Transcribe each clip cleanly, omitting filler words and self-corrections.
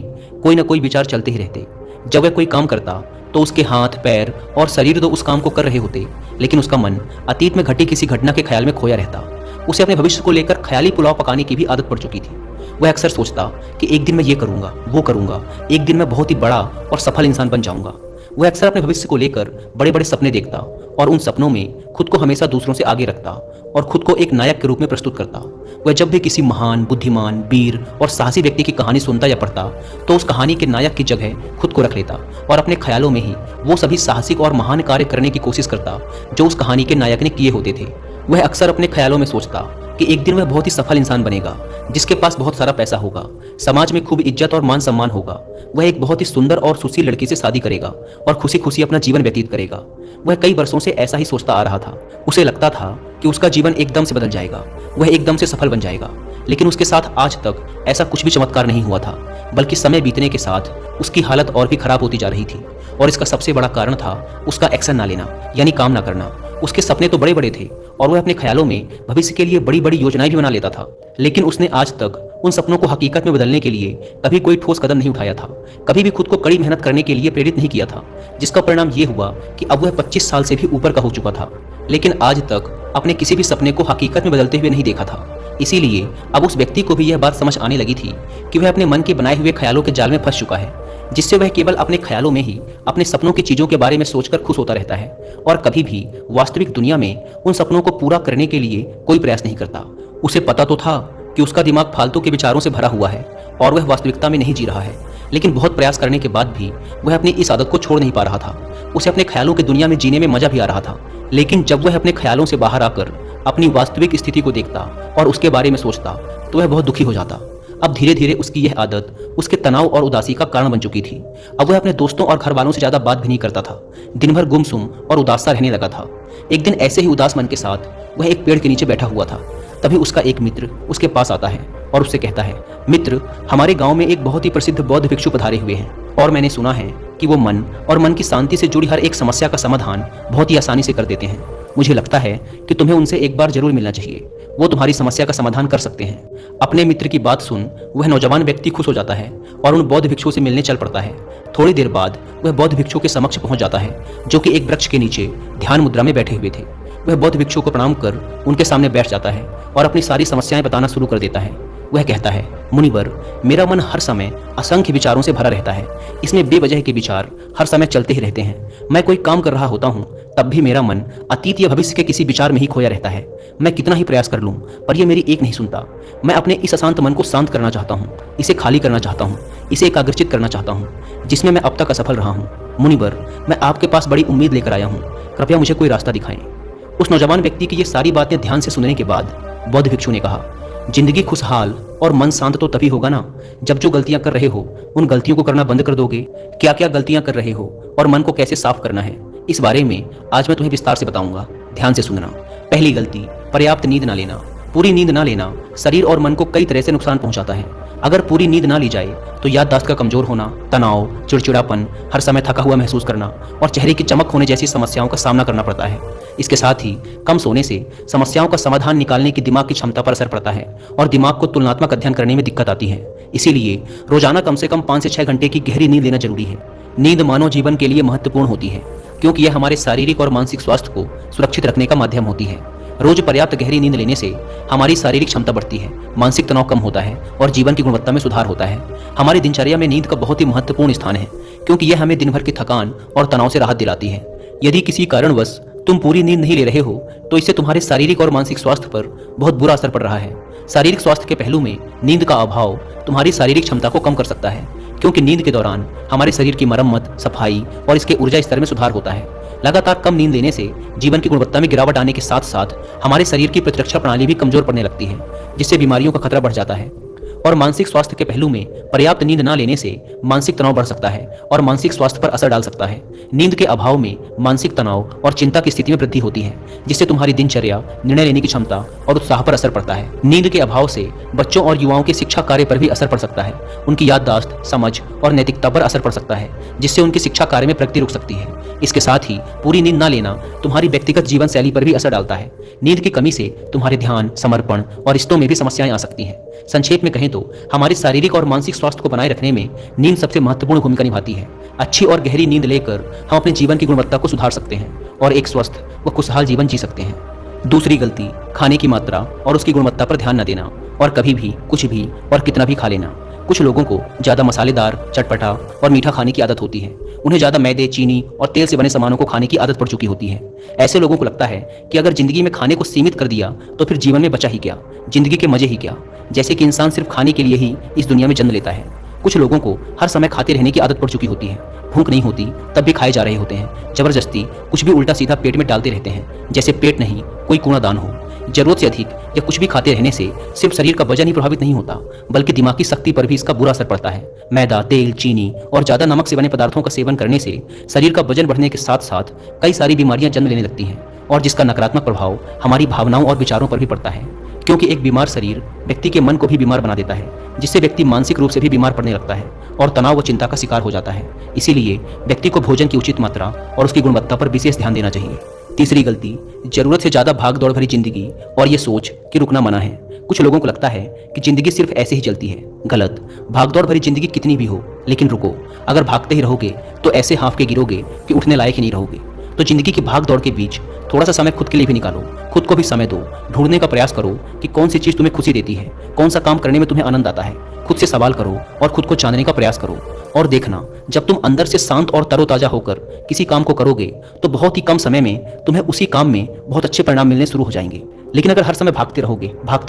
में कोई ना कोई विचार चलते ही रहते। जब वह कोई काम करता तो उसके हाथ, पैर और शरीर तो उस काम को कर रहे होते, लेकिन उसका मन अतीत में घटी किसी घटना के ख्याल में खोया रहता। उसे अपने भविष्य को लेकर ख्याली पुलाव पकाने की भी आदत पड़ चुकी थी। वह अक्सर सोचता कि एक दिन मैं ये करूंगा, वो करूंगा, एक दिन मैं बहुत ही बड़ा और सफल इंसान बन जाऊंगा। वह अक्सर अपने भविष्य को लेकर बड़े बड़े सपने देखता और उन सपनों में खुद को हमेशा दूसरों से आगे रखता और खुद को एक नायक के रूप में प्रस्तुत करता। वह जब भी किसी महान, बुद्धिमान, वीर और साहसी व्यक्ति की कहानी सुनता या पढ़ता तो उस कहानी के नायक की जगह खुद को रख लेता और अपने ख्यालों में ही वो सभी साहसिक और महान कार्य करने की कोशिश करता जो उस कहानी के नायक ने किए होते थे। वह अक्सर अपने ख्यालों में सोचता कि एक दिन वह बहुत ही सफल इंसान बनेगा, जिसके पास बहुत सारा पैसा होगा, समाज में खूब इज्जत और मान सम्मान होगा। वह एक बहुत ही सुंदर और सुशील लड़की से शादी करेगा और खुशी खुशी अपना जीवन व्यतीत करेगा। वह कई वर्षों से ऐसा ही सोचता आ रहा था। उसे लगता था कि उसका जीवन एकदम से बदल जाएगा, वह एकदम से सफल बन जाएगा। लेकिन उसके साथ आज तक ऐसा कुछ भी चमत्कार नहीं हुआ था, बल्कि समय बीतने के साथ उसकी हालत और भी खराब होती जा रही थी। और इसका सबसे बड़ा कारण था उसका एक्शन ना लेना, यानी काम ना करना। उसके सपने तो बड़े बड़े थे और वह अपने ख्यालों में भविष्य के लिए बड़ी बड़ी योजनाएं भी बना लेता था, लेकिन उसने आज तक उन सपनों को हकीकत में बदलने के लिए कभी कोई ठोस कदम नहीं उठाया था, कभी भी खुद को कड़ी मेहनत करने के लिए प्रेरित नहीं किया था, जिसका परिणाम ये हुआ कि अब वह 25 साल से भी ऊपर का हो चुका था, लेकिन आज तक अपने किसी भी सपने को हकीकत में बदलते हुए नहीं देखा था। इसीलिए अब उस व्यक्ति को भी यह बात समझ आने लगी थी कि वह अपने मन के बनाए हुए ख्यालों के जाल में फंस चुका है, जिससे वह केवल अपने ख्यालों में ही अपने सपनों की चीजों के बारे में सोचकर खुश होता रहता है और कभी भी वास्तविक दुनिया में उन सपनों को पूरा करने के लिए कोई प्रयास नहीं करता। उसे पता तो था कि उसका दिमाग फालतू के विचारों से भरा हुआ है और वह वास्तविकता में नहीं जी रहा है, लेकिन बहुत प्रयास करने के बाद भी वह अपनी इस आदत को छोड़ नहीं पा रहा था। उसे अपने ख्यालों की दुनिया में जीने में मजा भी आ रहा था, लेकिन जब वह अपने ख्यालों से बाहर आकर अपनी वास्तविक स्थिति को देखता और उसके बारे में सोचता तो वह बहुत दुखी हो जाता। अब धीरे धीरे उसकी यह आदत उसके तनाव और उदासी का कारण बन चुकी थी। अब वह अपने दोस्तों और घर वालों से ज्यादा बात भी नहीं करता था, दिन भर गुमसुम और उदास सा रहने लगा था। एक दिन ऐसे ही उदास मन के साथ वह एक पेड़ के नीचे बैठा हुआ था। तभी उसका एक मित्र उसके पास आता है और उससे कहता है, मित्र, हमारे गांव में एक बहुत ही प्रसिद्ध बौद्ध भिक्षु पधारे हुए हैं और मैंने सुना है कि वो मन और मन की शांति से जुड़ी हर एक समस्या का समाधान बहुत ही आसानी से कर देते हैं। मुझे लगता है कि तुम्हें उनसे एक बार जरूर मिलना चाहिए, वो तुम्हारी समस्या का समाधान कर सकते हैं। अपने मित्र की बात सुन वह नौजवान व्यक्ति खुश हो जाता है और उन बौद्ध भिक्षुओं से मिलने चल पड़ता है। थोड़ी देर बाद वह बौद्ध भिक्षु के समक्ष पहुंच जाता है, जो कि एक वृक्ष के नीचे ध्यान मुद्रा में बैठे हुए थे। वह बौद्ध भिक्षु को प्रणाम कर उनके सामने बैठ जाता है और अपनी सारी समस्याएं बताना शुरू कर देता है। वह कहता है, मुनिवर, मेरा मन हर समय असंख्य विचारों से भरा रहता है। इसमें बेवजह के विचार हर समय चलते ही रहते हैं। मैं कोई काम कर रहा होता हूँ तब भी मेरा मन अतीत या भविष्य के किसी विचार में ही खोया रहता है। मैं कितना ही प्रयास कर लूं पर यह मेरी एक नहीं सुनता। मैं अपने इस अशांत मन को शांत करना चाहता हूँ, इसे खाली करना चाहता हूँ, इसे एकाग्रचित करना चाहता हूँ, जिसमें मैं अब तक असफल रहा हूँ। मुनिवर, मैं आपके पास बड़ी उम्मीद लेकर आया हूँ, कृपया मुझे कोई रास्ता दिखाएं। उस नौजवान व्यक्ति की ये सारी बातें ध्यान से सुनने के बाद बौद्ध भिक्षु ने कहा, जिंदगी खुशहाल और मन शांत तो तभी होगा ना जब जो गलतियां कर रहे हो उन गलतियों को करना बंद कर दोगे। क्या क्या गलतियां कर रहे हो और मन को कैसे साफ करना है, इस बारे में आज मैं तुम्हें विस्तार से बताऊंगा। ध्यान से सुनना। पहली गलती, पर्याप्त नींद ना लेना। पूरी नींद ना लेना शरीर और मन को कई तरह से नुकसान पहुंचाता है। अगर पूरी नींद ना ली जाए तो याददाश्त का कमजोर होना, तनाव, चिड़चिड़ापन, हर समय थका हुआ महसूस करना और चेहरे की चमक होने जैसी समस्याओं का सामना करना पड़ता है। इसके साथ ही कम सोने से समस्याओं का समाधान निकालने की दिमाग की क्षमता पर असर पड़ता है और दिमाग को तुलनात्मक अध्ययन करने में दिक्कत आती है। इसीलिए रोजाना कम से कम 5 से 6 घंटे की गहरी नींद लेना जरूरी है। नींद मानव जीवन के लिए महत्वपूर्ण होती है क्योंकि यह हमारे शारीरिक और मानसिक स्वास्थ्य को सुरक्षित रखने का माध्यम होती है। रोज पर्याप्त गहरी नींद लेने से हमारी शारीरिक क्षमता बढ़ती है, मानसिक तनाव कम होता है और जीवन की गुणवत्ता में सुधार होता है। हमारी दिनचर्या में नींद का बहुत ही महत्वपूर्ण स्थान है क्योंकि यह हमें दिन भर की थकान और तनाव से राहत दिलाती है। यदि किसी कारणवश तुम पूरी नींद नहीं ले रहे हो तो इससे तुम्हारे शारीरिक और मानसिक स्वास्थ्य पर बहुत बुरा असर पड़ रहा है। शारीरिक स्वास्थ्य के पहलू में नींद का अभाव तुम्हारी शारीरिक क्षमता को कम कर सकता है क्योंकि नींद के दौरान हमारे शरीर की मरम्मत, सफाई और इसके ऊर्जा स्तर में सुधार होता है। लगातार कम नींद लेने से जीवन की गुणवत्ता में गिरावट आने के साथ साथ हमारे शरीर की प्रतिरक्षा प्रणाली भी कमजोर पड़ने लगती है, जिससे बीमारियों का खतरा बढ़ जाता है। और मानसिक स्वास्थ्य के पहलू में पर्याप्त नींद ना लेने से मानसिक तनाव बढ़ सकता है और मानसिक स्वास्थ्य पर असर डाल सकता है। नींद के अभाव में मानसिक तनाव और चिंता की स्थिति में वृद्धि होती है, जिससे तुम्हारी दिनचर्या, निर्णय लेने की क्षमता और उत्साह पर असर पड़ता है। नींद के अभाव से बच्चों और युवाओं के शिक्षा कार्य पर भी असर पड़ सकता है। उनकी याददाश्त, समझ और नैतिकता पर असर पड़ सकता है, जिससे उनकी शिक्षा कार्य में प्रगति रुक सकती है। इसके साथ ही पूरी नींद ना लेना तुम्हारी व्यक्तिगत जीवन शैली पर भी असर डालता है। नींद की कमी से तुम्हारे ध्यान, समर्पण और रिश्तों में भी समस्याएं आ सकती हैं। संक्षेप में कहें तो हमारे शारीरिक और मानसिक स्वास्थ्य को बनाए रखने में नींद सबसे महत्वपूर्ण भूमिका निभाती है। अच्छी और गहरी नींद लेकर हम अपने जीवन की गुणवत्ता को सुधार सकते हैं और एक स्वस्थ व खुशहाल जीवन जी सकते हैं। दूसरी गलती, खाने की मात्रा और उसकी गुणवत्ता पर ध्यान न देना और कभी भी कुछ भी और कितना भी खा लेना। कुछ लोगों को ज़्यादा मसालेदार, चटपटा और मीठा खाने की आदत होती है। उन्हें ज़्यादा मैदे, चीनी और तेल से बने सामानों को खाने की आदत पड़ चुकी होती है। ऐसे लोगों को लगता है कि अगर जिंदगी में खाने को सीमित कर दिया तो फिर जीवन में बचा ही क्या, जिंदगी के मजे ही क्या, जैसे कि इंसान सिर्फ खाने के लिए ही इस दुनिया में जन्म लेता है। कुछ लोगों को हर समय खाते रहने की आदत पड़ चुकी होती है। भूख नहीं होती तब भी खाए जा रहे होते हैं। जबरदस्ती कुछ भी उल्टा सीधा पेट में डालते रहते हैं, जैसे पेट नहीं कोई कूड़ादान हो। जरूरत से अधिक या कुछ भी खाते रहने से सिर्फ शरीर का वजन ही प्रभावित नहीं होता, बल्कि दिमागी शक्ति पर भी इसका बुरा असर पड़ता है। मैदा, तेल, चीनी और ज़्यादा नमक से बने पदार्थों का सेवन करने से शरीर का वजन बढ़ने के साथ साथ कई सारी बीमारियां जन्म लेने लगती हैं, और जिसका नकारात्मक प्रभाव हमारी भावनाओं और विचारों पर भी पड़ता है। क्योंकि एक बीमार शरीर व्यक्ति के मन को भी बीमार बना देता है, जिससे व्यक्ति मानसिक रूप से भी बीमार पड़ने लगता है और तनाव व चिंता का शिकार हो जाता है। इसीलिए व्यक्ति को भोजन की उचित मात्रा और उसकी गुणवत्ता पर विशेष ध्यान देना चाहिए। तीसरी गलती, जरूरत से ज्यादा भाग दौड़ भरी जिंदगी और ये सोच कि रुकना मना है। कुछ लोगों को लगता है कि जिंदगी सिर्फ ऐसे ही चलती है। गलत। भागदौड़ भरी जिंदगी कितनी भी हो, लेकिन रुको। अगर भागते ही रहोगे तो ऐसे हाँफ के गिरोगे कि उठने लायक ही नहीं रहोगे। तो जिंदगी की भाग दौड़ के बीच थोड़ा सा समय खुद के लिए भी निकालो। खुद को भी समय दो। ढूंढने का प्रयास करो कि कौन सी चीज तुम्हें खुशी देती है, कौन सा काम करने में तुम्हें आनंद आता है। खुद से सवाल करो और खुद को जानने का प्रयास करो। और देखना, जब तुम अंदर से शांत और तरोताजा होकर किसी काम को करोगे तो बहुत ही कम समय में तुम्हें उसी काम में बहुत अच्छे परिणाम मिलने शुरू हो जाएंगे। लेकिन अगर हर समय भागते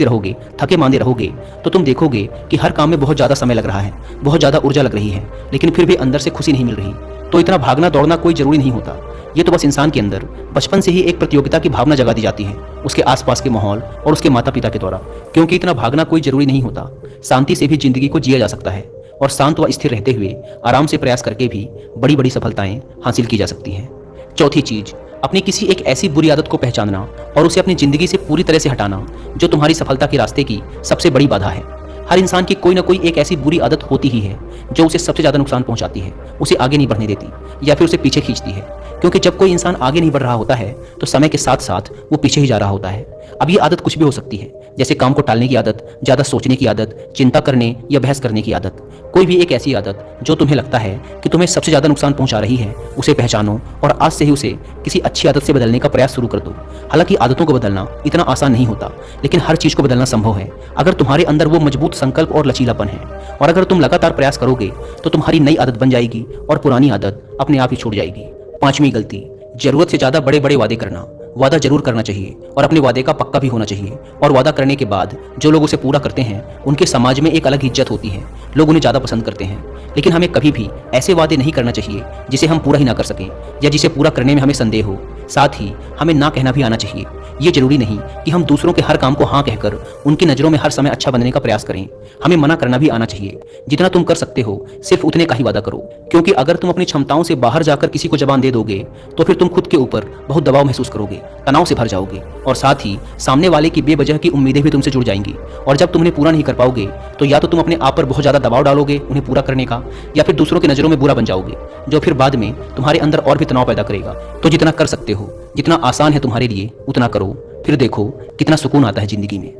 रहोगे, थके मांदे रहोगे, तो तुम देखोगे कि हर काम में बहुत ज़्यादा समय लग रहा है, बहुत ज़्यादा ऊर्जा लग रही है, लेकिन फिर भी अंदर से खुशी नहीं मिल रही। तो इतना भागना दौड़ना कोई जरूरी नहीं होता। ये तो बस इंसान के अंदर बचपन से ही एक प्रतियोगिता की भावना जगा दी जाती है, उसके आसपास के माहौल और उसके माता पिता के द्वारा। क्योंकि इतना भागना कोई जरूरी नहीं होता। शांति से भी जिंदगी को जिया जा सकता है और शांत व स्थिर रहते हुए आराम से प्रयास करके भी बड़ी बड़ी सफलताएं हासिल की जा सकती हैं। चौथी चीज, अपनी किसी एक ऐसी बुरी आदत को पहचानना और उसे अपनी जिंदगी से पूरी तरह से हटाना जो तुम्हारी सफलता के रास्ते की सबसे बड़ी बाधा है। हर इंसान की कोई ना कोई एक ऐसी बुरी आदत होती ही है जो उसे सबसे ज़्यादा नुकसान पहुंचाती है, उसे आगे नहीं बढ़ने देती या फिर उसे पीछे खींचती है। क्योंकि जब कोई इंसान आगे नहीं बढ़ रहा होता है तो समय के साथ साथ वो पीछे ही जा रहा होता है। अब ये आदत कुछ भी हो सकती है, जैसे काम को टालने की आदत, ज़्यादा सोचने की आदत, चिंता करने या बहस करने की आदत। कोई भी एक ऐसी आदत जो तुम्हें लगता है कि तुम्हें सबसे ज़्यादा नुकसान पहुंचा रही है, उसे पहचानो और आज से ही उसे किसी अच्छी आदत से बदलने का प्रयास शुरू कर दो। हालांकि आदतों को बदलना इतना आसान नहीं होता, लेकिन हर चीज़ को बदलना संभव है अगर तुम्हारे अंदर वो मजबूत संकल्प और लचीलापन है। और अगर तुम लगातार प्रयास करोगे तो तुम्हारी नई आदत बन जाएगी और पुरानी आदत अपने आप ही छूट जाएगी। पांचवी गलती, जरूरत से ज़्यादा बड़े बड़े वादे करना। वादा जरूर करना चाहिए और अपने वादे का पक्का भी होना चाहिए। और वादा करने के बाद जो लोग उसे पूरा करते हैं उनके समाज में एक अलग इज्जत होती है, लोग उन्हें ज़्यादा पसंद करते हैं। लेकिन हमें कभी भी ऐसे वादे नहीं करना चाहिए जिसे हम पूरा ही ना कर सकें या जिसे पूरा करने में हमें संदेह हो। साथ ही हमें ना कहना भी आना चाहिए। ये जरूरी नहीं कि हम दूसरों के हर काम को हाँ कहकर उनकी नज़रों में हर समय अच्छा बनने का प्रयास करें। हमें मना करना भी आना चाहिए। जितना तुम कर सकते हो सिर्फ उतने का ही वादा करो, क्योंकि अगर तुम अपनी क्षमताओं से बाहर जाकर किसी को जबान दे दोगे तो फिर तुम खुद के ऊपर बहुत दबाव महसूस करोगे, तनाव से भर जाओगे और साथ ही सामने वाले की बेवजह की उम्मीदें भी तुमसे जुड़ जाएंगी। और जब तुम उन्हें पूरा नहीं कर पाओगे तो या तो तुम अपने आप पर बहुत ज़्यादा दबाव डालोगे उन्हें पूरा करने का, या फिर दूसरों की नज़रों में बुरा बन जाओगे, जो फिर बाद में तुम्हारे अंदर और भी तनाव पैदा करेगा। तो जितना कर सकते हो, जितना आसान है तुम्हारे लिए, उतना करो, फिर देखो कितना सुकून आता है जिंदगी में।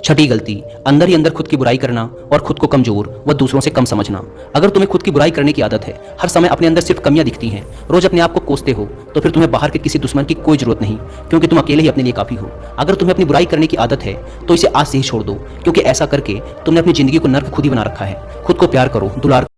छठी गलती, अंदर ही अंदर खुद की बुराई करना और खुद को कमजोर व दूसरों से कम समझना। अगर तुम्हें खुद की बुराई करने की आदत है, हर समय अपने अंदर सिर्फ कमियां दिखती हैं, रोज अपने आप को कोसते हो, तो फिर तुम्हें बाहर के किसी दुश्मन की कोई जरूरत नहीं, क्योंकि तुम अकेले ही अपने लिए काफी हो। अगर तुम्हें अपनी बुराई करने की आदत है तो इसे आज से ही छोड़ दो, क्योंकि ऐसा करके तुमने अपनी जिंदगी को नर्क खुद ही बना रखा है। खुद को प्यार करो, दुलार